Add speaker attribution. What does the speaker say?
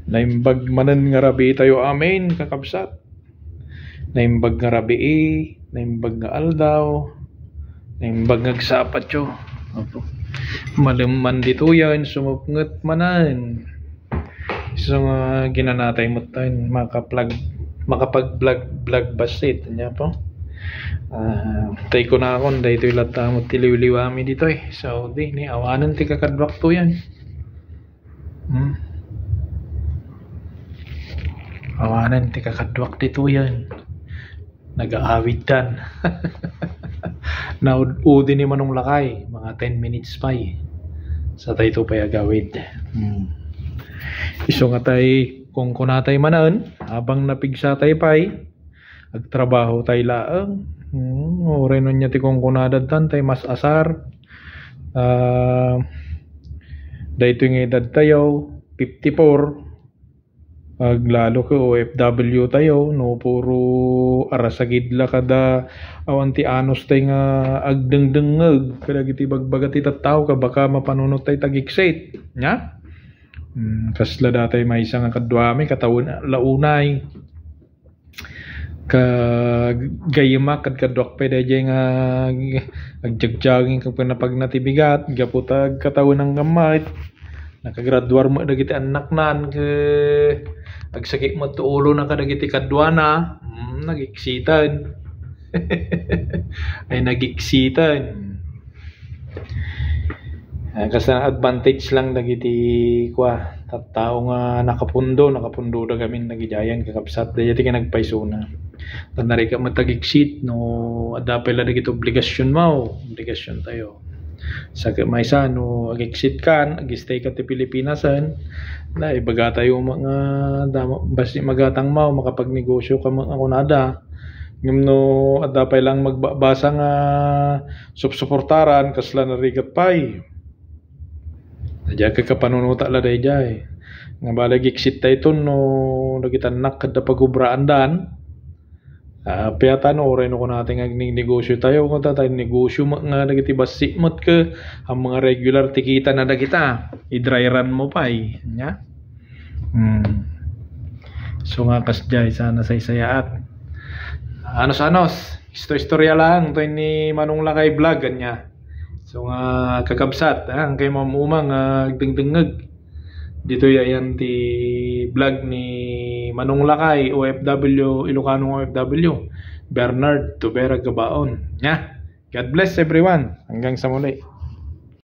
Speaker 1: Naimbag manan nga rabi tayo amin kakabsat. Naimbag nga rabi naimbag nga aldaw, naimbag nga sapat yo. Opo. Malimman dito yan, sumupngat manan. So nga ginanatay mo tayo makapag-vlog basit niya po. Tay ko na akong dahito ilata mo tiliw-liwami dito eh. So di ni awanan ti kakadwak to yan. Awanan ti kakadwak dito yan. Nag-aawit dan. Naudi ni manong lakay mga 10 minutes pa sa tayo pa agawid. Iso nga tay kung kunatay manan habang napigsa tay pay agtrabaho tay laang. Oray nun niya ti kung kunadad tan tay mas asar. Dahito yung edad tayo 54. Lalo ka OFW tayo no puro arasagidla kada awanti anos tay nga agdengdengeg kada giti bagbagat ti tattao ka baka mapanunot tay tagikset nya. Kasla datay may isa nga kadwami katawon launay ka gayema kad kadwak pwede nga agjagjaging kung pinapag natibigat gaputag katawon ng gamay nakagraduar mo dagiti anak nan ke agsakit mo to ulo na kadagiti kadwana nagiksitan. Ay nagiksitan kasi advantage lang dagiti kwa tattao nga nakapundo da gamin nagijayan kakabsat dayati ka nagpaisuna tanari ka matagiksit no adapay la dagiti obligasyon tayo sa maysa no agiksit kan agistay ka ti Pilipinasan na ibaga tayo mga basi magatang mau makapagnegosyo ka mga kunada ngem no adapay lang magbasa nga suportaran kasla na rigat pay adya ka kapanunuta la dayjay nga balag iksit tayo no nagitanak kada pagubraan dan. Piyata no oray no ko natin negosyo tayo kung tayo negosyo nga dagiti basi mot ka ang mga regular tikita na dagita i-dry run mo pa nya. So nga kasjay sana sa isayaat anos istorya lang to ni Manong Lakay vlog kanya. So nga kakabsat ang kay mamumang dengdengeg dito yan ti vlog ni Manong Lakay OFW Ilocano OFW Bernard Tubera Gabaon nya. God bless everyone hanggang sa muli.